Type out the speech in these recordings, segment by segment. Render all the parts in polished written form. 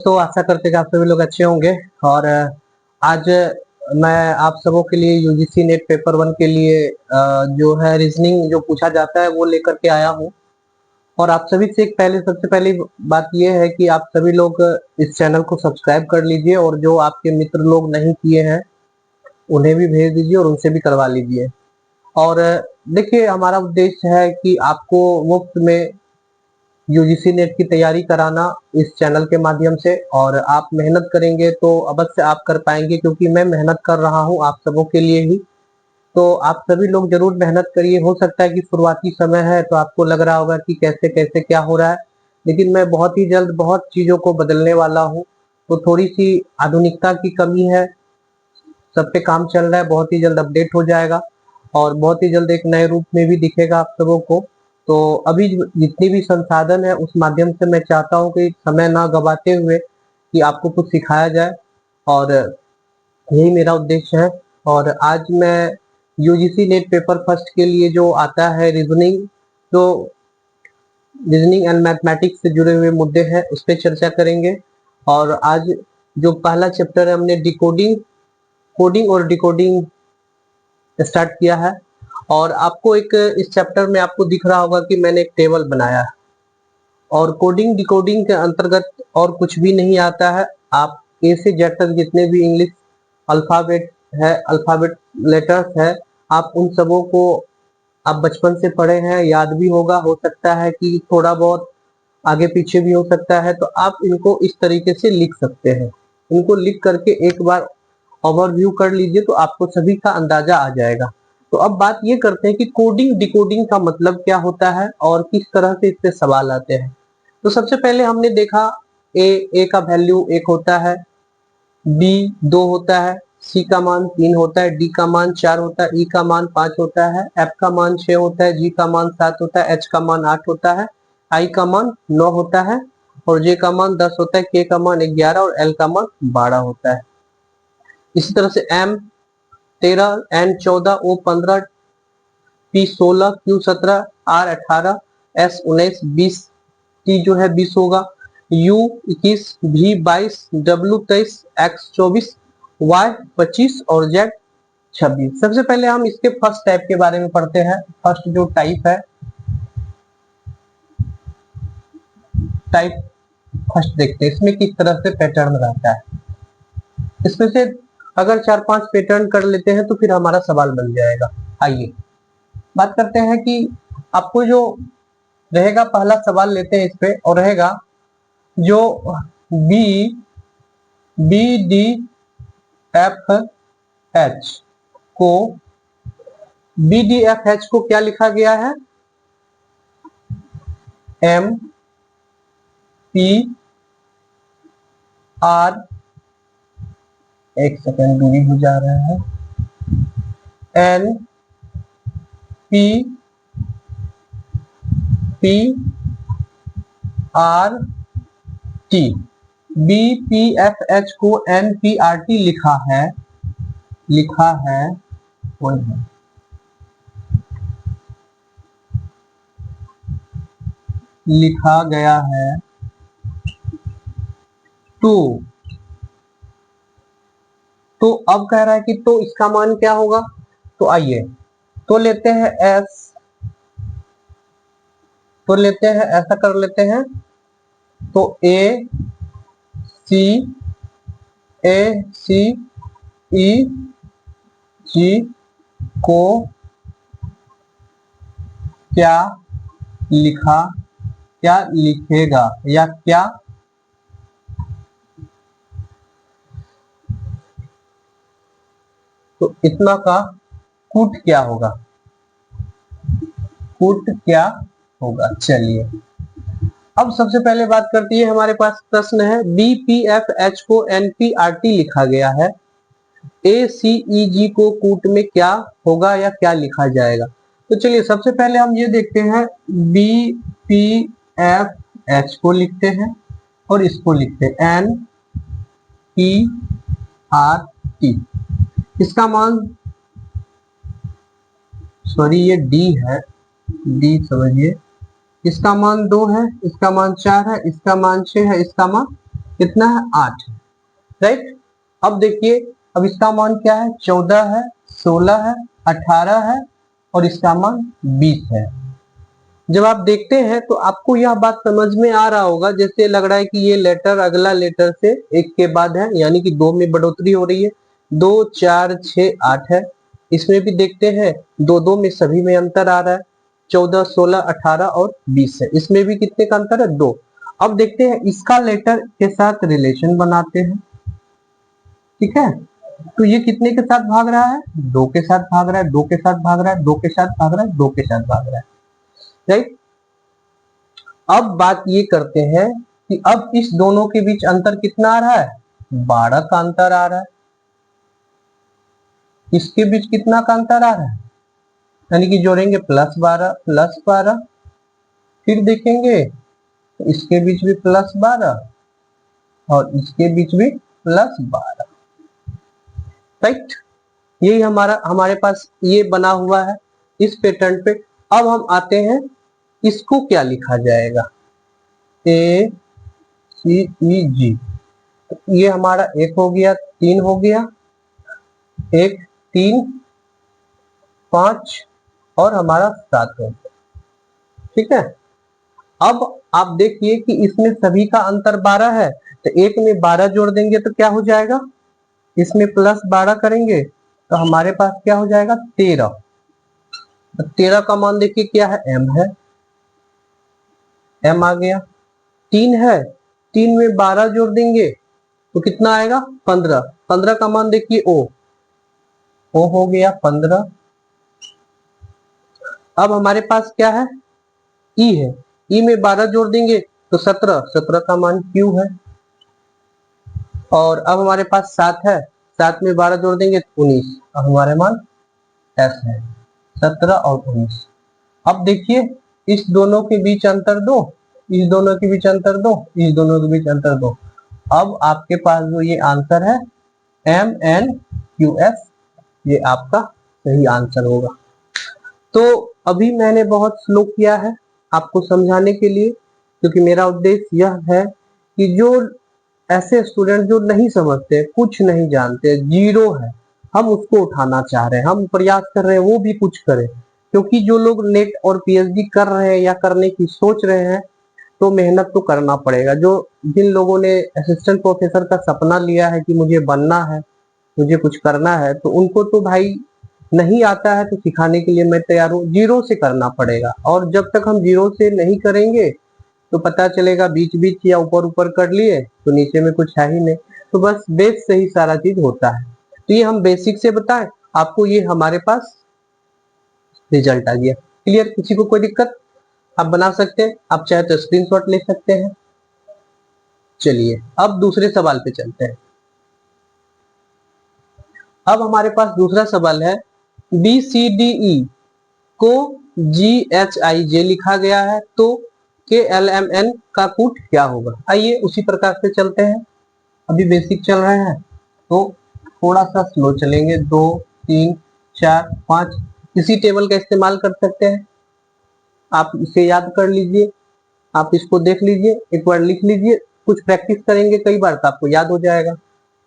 तो आशा करते हैं कि आप सभी लोग अच्छे होंगे। और आज मैं आप सबों के लिए यूजीसी नेट पेपर 1 के लिए जो है रीजनिंग जो पूछा जाता है वो लेकर के आया हूँ। और आप सभी से सबसे पहली बात ये है कि आप सभी लोग इस चैनल को सब्सक्राइब कर लीजिए और जो आपके मित्र लोग नहीं किए हैं उन्हें भी भेज दीजिए और उनसे भी करवा लीजिए। और देखिए, हमारा उद्देश्य है कि आपको मुफ्त में यूजीसी नेट की तैयारी कराना इस चैनल के माध्यम से। और आप मेहनत करेंगे तो अवश्य आप कर पाएंगे, क्योंकि मैं मेहनत कर रहा हूं आप सबों के लिए ही। तो आप सभी लोग जरूर मेहनत करिए। हो सकता है कि शुरुआती समय है तो आपको लग रहा होगा कि कैसे कैसे क्या हो रहा है, लेकिन मैं बहुत ही जल्द बहुत चीजों को बदलने वाला हूँ। तो थोड़ी सी आधुनिकता की कमी है, सब पे काम चल रहा है, बहुत ही जल्द अपडेट हो जाएगा और बहुत ही जल्द एक नए रूप में भी दिखेगा आप सबों को। तो अभी जितनी भी संसाधन है उस माध्यम से मैं चाहता हूँ कि समय ना गवाते हुए कि आपको कुछ सिखाया जाए, और यही मेरा उद्देश्य है। और आज मैं यूजीसी नेट पेपर फर्स्ट के लिए जो आता है रीजनिंग, तो रीजनिंग एंड मैथमेटिक्स से जुड़े हुए मुद्दे हैं उस पर चर्चा करेंगे। और आज जो पहला चैप्टर है हमने डिकोडिंग कोडिंग और डिकोडिंग स्टार्ट किया है। और आपको एक इस चैप्टर में आपको दिख रहा होगा कि मैंने एक टेबल बनाया है। और कोडिंग डिकोडिंग के अंतर्गत और कुछ भी नहीं आता है। आप ए से जेड तक जितने भी इंग्लिश अल्फाबेट है, अल्फाबेट लेटर्स है, आप उन सबों को आप बचपन से पढ़े हैं, याद भी होगा। हो सकता है कि थोड़ा बहुत आगे पीछे भी हो सकता है, तो आप इनको इस तरीके से लिख सकते हैं। इनको लिख करके एक बार ओवरव्यू कर लीजिए तो आपको सभी का अंदाजा आ जाएगा। तो अब बात ये करते हैं कि कोडिंग डिकोडिंग का मतलब क्या होता है और किस तरह से इससे सवाल आते हैं। तो सबसे पहले हमने देखा ए का वैल्यू 1 होता है, बी 2 होता है, सी का मान 3 होता है, डी का मान 4 होता है, ई का मान 5 होता है, एफ का मान 6 होता है, जी का मान 7 होता है, एच का मान 8 होता है, आई का मान 9 होता है, और जे का मान 10 होता है, के का मान 11 और एल का मान 12 होता है। इसी तरह से M 13, N 14, O 15, P 16, Q 17, R 18, S 19, 20, T जो है 20 होगा, यू 21, भी 22, डब्ल्यू 23, एक्स 24, वाई 25 और जेड 26। सबसे पहले हम इसके फर्स्ट टाइप के बारे में पढ़ते हैं। फर्स्ट जो टाइप है, टाइप फर्स्ट देखते हैं इसमें किस तरह से पैटर्न रहता है। इसमें से अगर 4-5 पैटर्न कर लेते हैं तो फिर हमारा सवाल बन जाएगा। आइए बात करते हैं कि आपको जो रहेगा, पहला सवाल लेते हैं इस पे, और रहेगा जो बी डी एफ एच को बी डी एफ एच को क्या लिखा गया है, एम पी आर, एक सेकेंड दूरी हो जा रहा है, N P P R T. B P F H को एन पी आर टी लिखा है लिखा गया है तो अब कह रहा है कि तो इसका मान क्या होगा। तो आइए तो लेते हैं ऐसा कर लेते हैं। तो ए सी ई जी को क्या लिखेगा या क्या तो इतना का कूट क्या होगा। चलिए अब सबसे पहले बात करती है, हमारे पास प्रश्न है बी पी एफ एच को एन पी आर टी लिखा गया है, ए सी ई जी को कूट में क्या होगा या क्या लिखा जाएगा। तो चलिए सबसे पहले हम ये देखते हैं, बी पी एफ एच को लिखते हैं और इसको लिखते हैं एन पी आर टी। इसका मान, सॉरी ये डी है, डी समझिए, इसका मान 2 है, इसका मान 4 है, इसका मान 6 है, इसका मान कितना है 8, राइट। अब देखिए, अब इसका मान क्या है, 14 है, 16 है, 18 है और इसका मान 20 है। जब आप देखते हैं तो आपको यह बात समझ में आ रहा होगा, जैसे लग रहा है कि ये लेटर अगला लेटर से एक के बाद है, यानी कि 2 में बढ़ोतरी हो रही है। 2 4 6 8 है। इसमें भी देखते हैं 2 में सभी में अंतर आ रहा है, 14 16 18 और 20 है। इसमें भी कितने का अंतर है, 2। अब देखते हैं इसका लेटर के साथ रिलेशन बनाते हैं, ठीक है। तो ये कितने के साथ भाग रहा है, 2 के साथ भाग रहा है, 2 के साथ भाग रहा है, 2 के साथ भाग रहा है, 2 के साथ भाग रहा है, राइट। अब बात ये करते हैं कि अब इस दोनों के बीच अंतर कितना आ रहा है, 12 का अंतर आ रहा है। इसके बीच कितना का अंतर आ रहा है, यानी कि जोड़ेंगे +12 +12, फिर देखेंगे तो इसके बीच भी +12 और इसके बीच भी +12, राइट। यही हमारे पास ये बना हुआ है इस पैटर्न पे। अब हम आते हैं, इसको क्या लिखा जाएगा, ACEG। ये हमारा 1 हो गया, 3 हो गया, 1 3 5 और हमारा 7 हो गया, ठीक है। अब आप देखिए कि इसमें सभी का अंतर 12 है, तो 1 में 12 जोड़ देंगे तो क्या हो जाएगा, इसमें +12 करेंगे तो हमारे पास क्या हो जाएगा, 13। 13 का मान देखिए क्या है, m है, m आ गया। 3 है, 3 में 12 जोड़ देंगे तो कितना आएगा, 15। 15 का मान देखिए o हो गया 15। अब हमारे पास क्या है, e है, e में 12 जोड़ देंगे तो 17। 17 का मान q है। और अब हमारे पास 7 है, 7 में 12 जोड़ देंगे तो 19। अब हमारे मान s है, 17 और 19। अब देखिए इस दोनों के बीच अंतर दो, इस दोनों के बीच अंतर दो, इस दोनों के बीच अंतर दो। अब आपके पास जो ये आंसर है MNQS, ये आपका सही आंसर होगा। तो अभी मैंने बहुत स्लो किया है आपको समझाने के लिए, क्योंकि मेरा उद्देश्य यह है कि जो ऐसे स्टूडेंट जो नहीं समझते, कुछ नहीं जानते, जीरो है, हम उसको उठाना चाह रहे हैं, हम प्रयास कर रहे हैं वो भी कुछ करें। क्योंकि जो लोग नेट और पीएचडी कर रहे हैं या करने की सोच रहे हैं, तो मेहनत तो करना पड़ेगा। जो जिन लोगों ने असिस्टेंट प्रोफेसर का सपना लिया है कि मुझे बनना है, मुझे कुछ करना है, तो उनको तो भाई नहीं आता है तो सिखाने के लिए मैं तैयार हूँ। जीरो से करना पड़ेगा, और जब तक हम जीरो से नहीं करेंगे तो पता चलेगा बीच बीच या ऊपर ऊपर कर लिए तो नीचे में कुछ है ही नहीं। तो बस बेस से ही सारा चीज होता है। तो ये हम बेसिक से बताएं आपको, ये हमारे पास रिजल्ट आ गया। क्लियर, किसी को कोई दिक्कत, आप बना सकते हैं, आप चाहे तो स्क्रीनशॉट ले सकते हैं। चलिए अब दूसरे सवाल पे चलते हैं। अब हमारे पास दूसरा सवाल है, BCDE को GHIJ लिखा गया है, तो KLMN का कूट क्या होगा। आइए उसी प्रकार से चलते हैं। अभी बेसिक चल रहे हैं तो थोड़ा सा स्लो चलेंगे। 2 3 4 5 इसी टेबल का इस्तेमाल कर सकते हैं। आप इसे याद कर लीजिए, आप इसको देख लीजिए, एक बार लिख लीजिए, कुछ प्रैक्टिस करेंगे कई बार तो आपको याद हो जाएगा।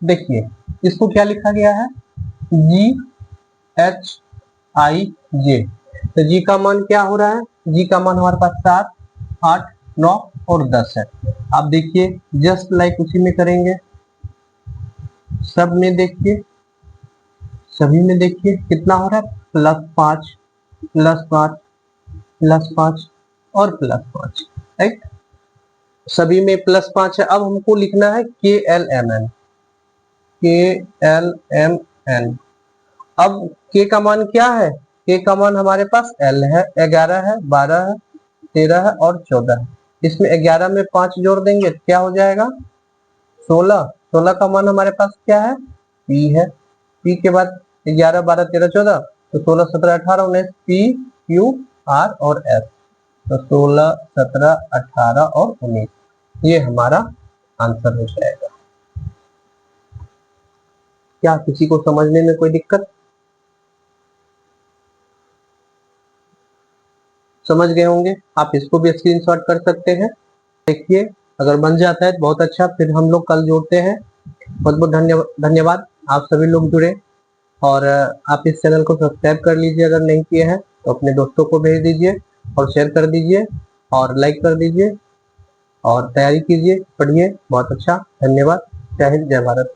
देखिए इसको क्या लिखा गया है, GHIJ। तो जी का मान क्या हो रहा है, जी का मान हमारे पास 7 8 9 और 10 है। आप देखिए जस्ट लाइक उसी में करेंगे, सब में देखिए, सभी में देखिए कितना हो रहा है, +5 +5 +5 और +5, राइट। सभी में +5 है। अब हमको लिखना है KLMN। KLMN, अब K का मान क्या है, K का मान हमारे पास L है, 11 है, 12 है, 13 है और 14 है। इसमें 11 में 5 जोड़ देंगे क्या हो जाएगा, 16। 16 का मान हमारे पास क्या है, P है। P के बाद 11 12 13 14, तो 16 17 18 19, P Q R और S। तो 16 17 18 और 19, ये हमारा आंसर हो जाएगा। क्या किसी को समझने में कोई दिक्कत, समझ गए होंगे। आप इसको भी स्क्रीनशॉट कर सकते हैं। देखिए अगर बन जाता है तो बहुत अच्छा, फिर हम लोग कल जोड़ते हैं। बहुत बहुत धन्यवाद, आप सभी लोग जुड़े। और आप इस चैनल को सब्सक्राइब कर लीजिए अगर नहीं किए हैं तो अपने दोस्तों को भेज दीजिए और शेयर कर दीजिए और लाइक कर दीजिए और तैयारी कीजिए, पढ़िए। बहुत अच्छा, धन्यवाद। जय हिंद, जय भारत।